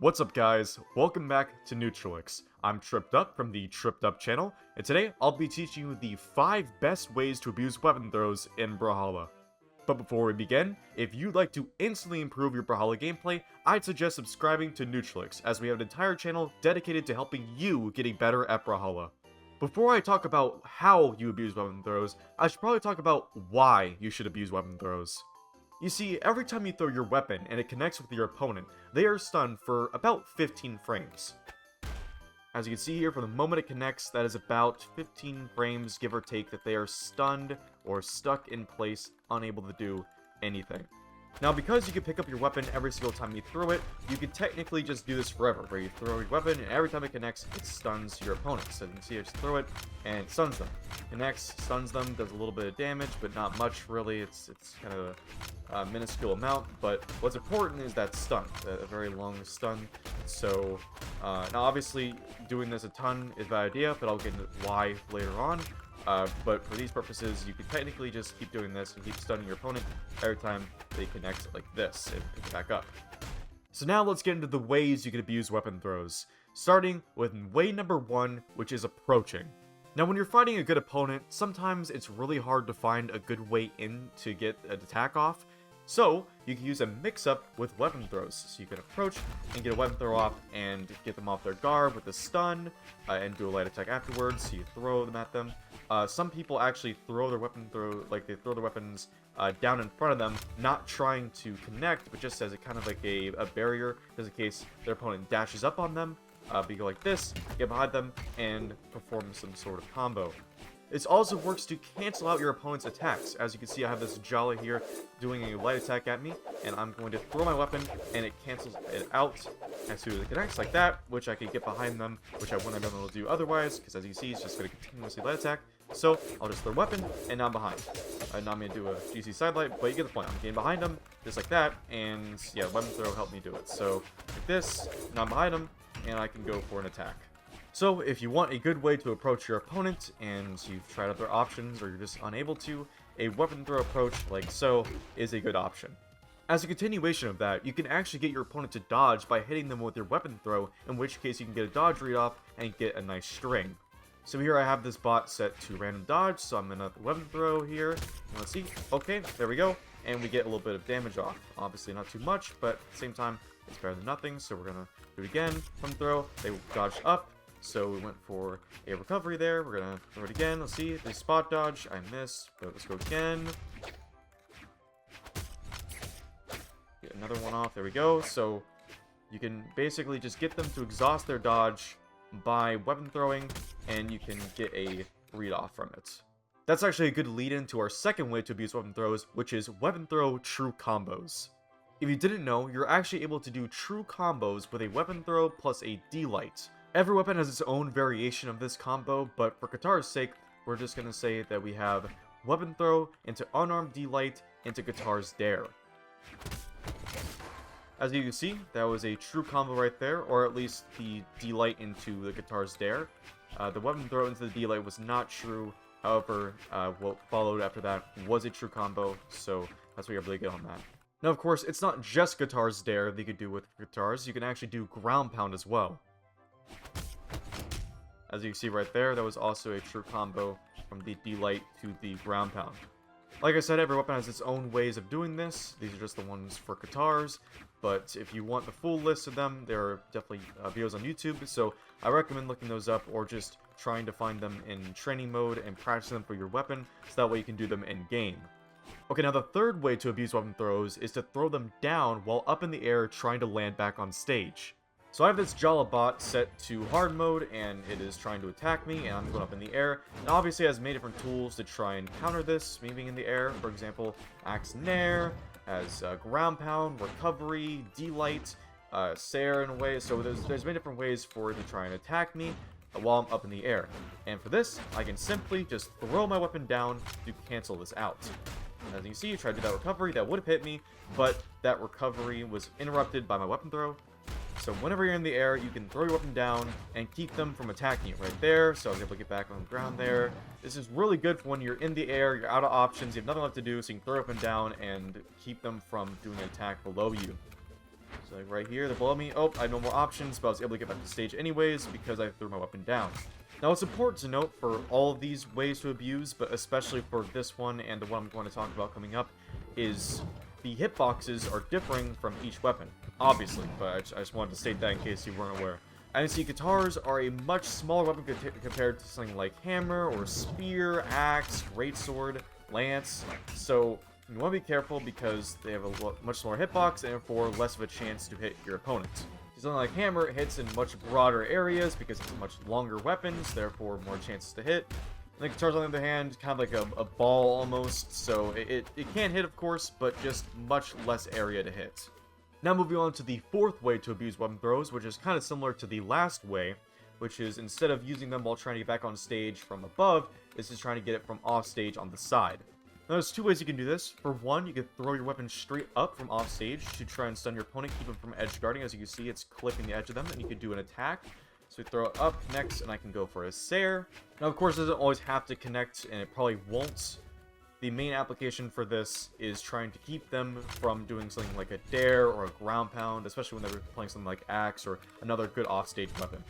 What's up guys, welcome back to Neutralix. I'm TrippedUp from the TrippedUp channel, and today I'll be teaching you the 5 best ways to abuse weapon throws in Brawlhalla. But before we begin, if you'd like to instantly improve your Brawlhalla gameplay, I'd suggest subscribing to Neutralix, as we have an entire channel dedicated to helping you getting better at Brawlhalla. Before I talk about how you abuse weapon throws, I should probably talk about why you should abuse weapon throws. You see, every time you throw your weapon and it connects with your opponent, they are stunned for about 15 frames. As you can see here, from the moment it connects, that is about 15 frames, give or take, that they are stunned or stuck in place, unable to do anything. Now, because you can pick up your weapon every single time you throw it, you can technically just do this forever, where you throw your weapon, and every time it connects, it stuns your opponent. So you can see I just throw it, and it stuns them. Connects, stuns them, does a little bit of damage, but not much really. It's kind of a minuscule amount, but what's important is that stun, a very long stun. So, now obviously, doing this a ton is a bad idea, but I'll get into why later on. But for these purposes, you can technically just keep doing this and keep stunning your opponent every time they connect like this and pick it back up. So now let's get into the ways you can abuse weapon throws, starting with way number 1, which is approaching. Now when you're fighting a good opponent, sometimes it's really hard to find a good way in to get an attack off, so you can use a mix-up with weapon throws. So you can approach and get a weapon throw off and get them off their guard with a stun, and do a light attack afterwards, so you throw them at them. Some people actually throw their weapon they throw their weapons down in front of them, not trying to connect, but just as a kind of like a barrier, just in case their opponent dashes up on them. But you go like this, get behind them, and perform some sort of combo. This also works to cancel out your opponent's attacks. As you can see, I have this Brawlhalla here doing a light attack at me, and I'm going to throw my weapon, and it cancels it out as soon as it connects like that, which I can get behind them, which I wouldn't have been able to do otherwise, because as you can see, it's just going to continuously light attack. So I'll just throw a weapon, and now I'm behind. Now I'm going to do a GC sidelight, but you get the point. I'm getting behind them, just like that, and yeah, weapon throw helped me do it. So like this, now I'm behind them, and I can go for an attack. So if you want a good way to approach your opponent, and you've tried other options, or you're just unable to, a weapon throw approach like so is a good option. As a continuation of that, you can actually get your opponent to dodge by hitting them with your weapon throw, in which case you can get a dodge read off and get a nice string. So here I have this bot set to random dodge, so I'm gonna weapon throw here, and let's see, okay, there we go, and we get a little bit of damage off. Obviously not too much, but at the same time, it's better than nothing, so we're gonna do it again, weapon throw, they dodged up, so we went for a recovery there, we're gonna throw it again, let's see, they spot dodge, I missed, but let's go again. Get another one off, there we go, so you can basically just get them to exhaust their dodge by weapon throwing, and you can get a read off from it. That's actually a good lead into our second way to abuse weapon throws, which is weapon throw true combos. If you didn't know, you're actually able to do true combos with a weapon throw plus a D-light. Every weapon has its own variation of this combo, but for Guitar's sake, we're just going to say that we have weapon throw into unarmed D-light into Guitar's dare. As you can see, that was a true combo right there, or at least the D-light into the Guitar's dare. The weapon throw into the D-light was not true, however, what followed after that was a true combo, so that's what you're really good on that. Now, of course, it's not just Guitar's dare that you could do with Guitars, you can actually do ground pound as well. As you can see right there, that was also a true combo from the D-light to the ground pound. Like I said, every weapon has its own ways of doing this. These are just the ones for Guitars, but if you want the full list of them, there are definitely videos on YouTube, so I recommend looking those up or just trying to find them in training mode and practice them for your weapon, so that way you can do them in game. Okay, now the third way to abuse weapon throws is to throw them down while up in the air trying to land back on stage. So I have this Brawlhalla bot set to hard mode, and it is trying to attack me, and I'm going up in the air. And obviously it has many different tools to try and counter this, me being in the air. For example, Axe in Air, has ground pound, recovery, D-light, Sair in a way. So there's many different ways for it to try and attack me while I'm up in the air. And for this, I can simply just throw my weapon down to cancel this out. As you can see, I tried to do that recovery, that would have hit me, but that recovery was interrupted by my weapon throw. So whenever you're in the air, you can throw your weapon down and keep them from attacking you right there. So I was able to get back on the ground there. This is really good for when you're in the air, you're out of options, you have nothing left to do, so you can throw your weapon down and keep them from doing an attack below you. So like right here, they're below me. Oh, I have no more options, but I was able to get back to stage anyways because I threw my weapon down. Now, it's important to note for all of these ways to abuse, but especially for this one and the one I'm going to talk about coming up, is the hitboxes are differing from each weapon, obviously, but I just wanted to state that in case you weren't aware. And you see, guitars are a much smaller weapon compared to something like hammer or spear, axe, greatsword, lance, so you want to be careful because they have a much smaller hitbox and therefore less of a chance to hit your opponent. Something like hammer hits in much broader areas because it's a much longer weapons, therefore more chances to hit. And the guitars, on the other hand, kind of like a ball almost, so it can hit, of course, but just much less area to hit. Now moving on to the fourth way to abuse weapon throws, which is kind of similar to the last way, which is instead of using them while trying to get back on stage from above, is just trying to get it from off stage on the side. Now, there's two ways you can do this. For one, you can throw your weapon straight up from off stage to try and stun your opponent, keep them from edge guarding. As you can see, it's clipping the edge of them, and you can do an attack. So we throw it up next, and I can go for a Sair. Now, of course, it doesn't always have to connect, and it probably won't. The main application for this is trying to keep them from doing something like a dare or a ground pound, especially when they're playing something like axe or another good off-stage weapon.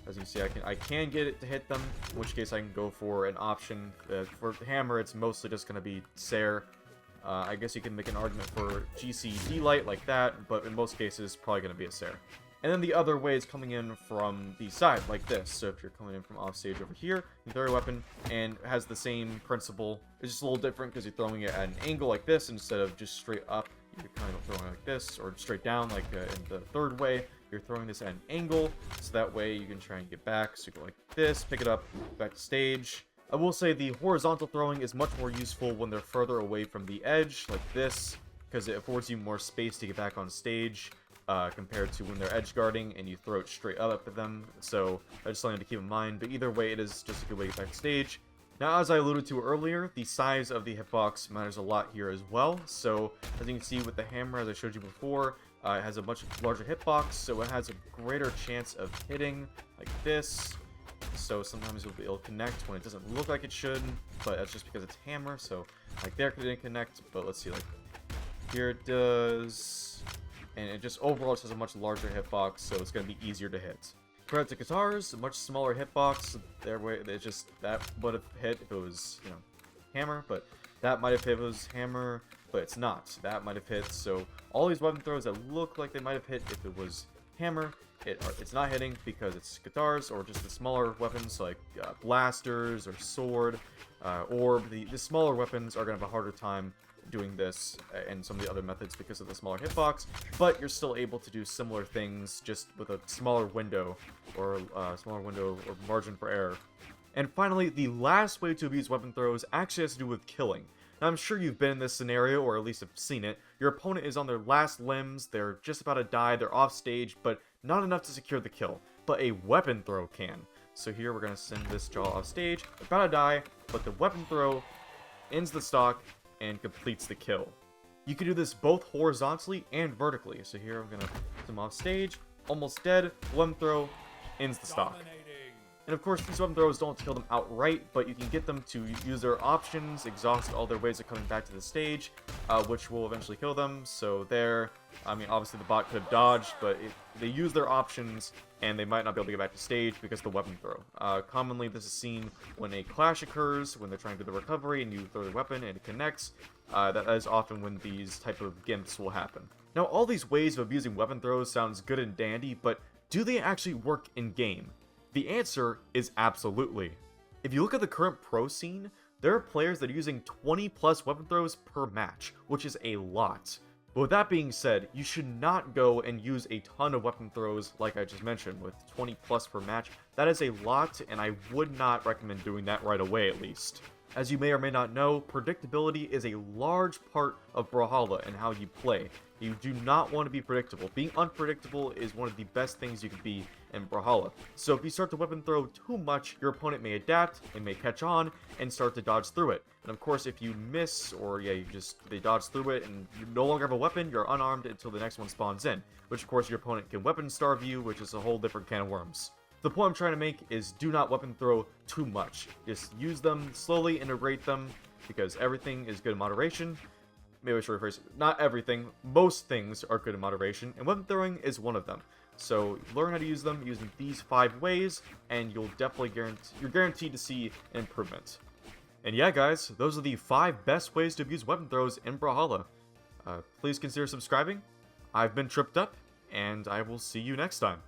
As you can see, I can get it to hit them, in which case I can go for an option. For hammer, it's mostly just going to be Sair. I guess you can make an argument for GC D-Light like that, but in most cases, probably going to be a Sair. And then the other way is coming in from the side, like this. So if you're coming in from off stage over here, you throw your weapon, and it has the same principle. It's just a little different because you're throwing it at an angle like this instead of just straight up. You're kind of throwing it like this, or straight down like in the third way. You're throwing this at an angle, so that way you can try and get back. So you go like this, pick it up, back to stage. I will say the horizontal throwing is much more useful when they're further away from the edge, like this, because it affords you more space to get back on stage. Compared to when they're edge guarding and you throw it straight up at them. So that's something to keep in mind, but either way it is just a good way to get back to stage. Now, as I alluded to earlier, the size of the hitbox matters a lot here as well. So as you can see with the hammer, as I showed you before, it has a much larger hitbox, so it has a greater chance of hitting like this. So sometimes it'll connect when it doesn't look like it should, but that's just because it's hammer. So like there it didn't connect, but let's see, like here it does. And it just overall just has a much larger hitbox, so it's going to be easier to hit. Compared to guitars, a much smaller hitbox. It's just that would have hit if it was, hammer, but that might have hit if it was hammer, but it's not. That might have hit. So all these weapon throws that look like they might have hit if it was hammer, it's not hitting because it's guitars or just the smaller weapons like blasters or sword, orb. The smaller weapons are going to have a harder time doing this and some of the other methods because of the smaller hitbox, but you're still able to do similar things just with a smaller window or margin for error. And finally, the last way to abuse weapon throws actually has to do with killing. Now, I'm sure you've been in this scenario, or at least have seen it. Your opponent is on their last limbs, they're just about to die, they're off stage, but not enough to secure the kill. But a weapon throw can. So here we're going to send this jaw off stage, they're about to die, but the weapon throw ends the stock and completes the kill. You can do this both horizontally and vertically. So here I'm gonna put them off stage, almost dead, weapon throw, ends the stock. And of course, these weapon throws don't kill them outright, but you can get them to use their options, exhaust all their ways of coming back to the stage, which will eventually kill them. So there, I mean, obviously the bot could have dodged, but they use their options, and they might not be able to get back to stage because of the weapon throw. Commonly, this is seen when a clash occurs, when they're trying to do the recovery, and you throw the weapon and it connects. That is often when these type of gimps will happen. Now, all these ways of abusing weapon throws sounds good and dandy, but do they actually work in-game? The answer is absolutely. If you look at the current pro scene, there are players that are using 20 plus weapon throws per match, which is a lot. But with that being said, you should not go and use a ton of weapon throws like I just mentioned, with 20 plus per match. That is a lot, and I would not recommend doing that right away at least. As you may or may not know, predictability is a large part of Brawlhalla and how you play. You do not want to be predictable. Being unpredictable is one of the best things you can be in Brawlhalla. So if you start to weapon throw too much, your opponent may adapt, and may catch on, and start to dodge through it. And of course, if you miss, or they dodge through it, and you no longer have a weapon, you're unarmed until the next one spawns in. Which of course your opponent can weapon starve you, which is a whole different can of worms. The point I'm trying to make is do not weapon throw too much. Just use them, slowly integrate them, because everything is good in moderation. maybe I should rephrase, not everything, most things are good in moderation, and weapon throwing is one of them. So learn how to use them using these 5 ways, and you're guaranteed to see an improvement. And yeah, guys, those are the 5 best ways to abuse weapon throws in Brawlhalla. Please consider subscribing. I've been TrippedUp, and I will see you next time.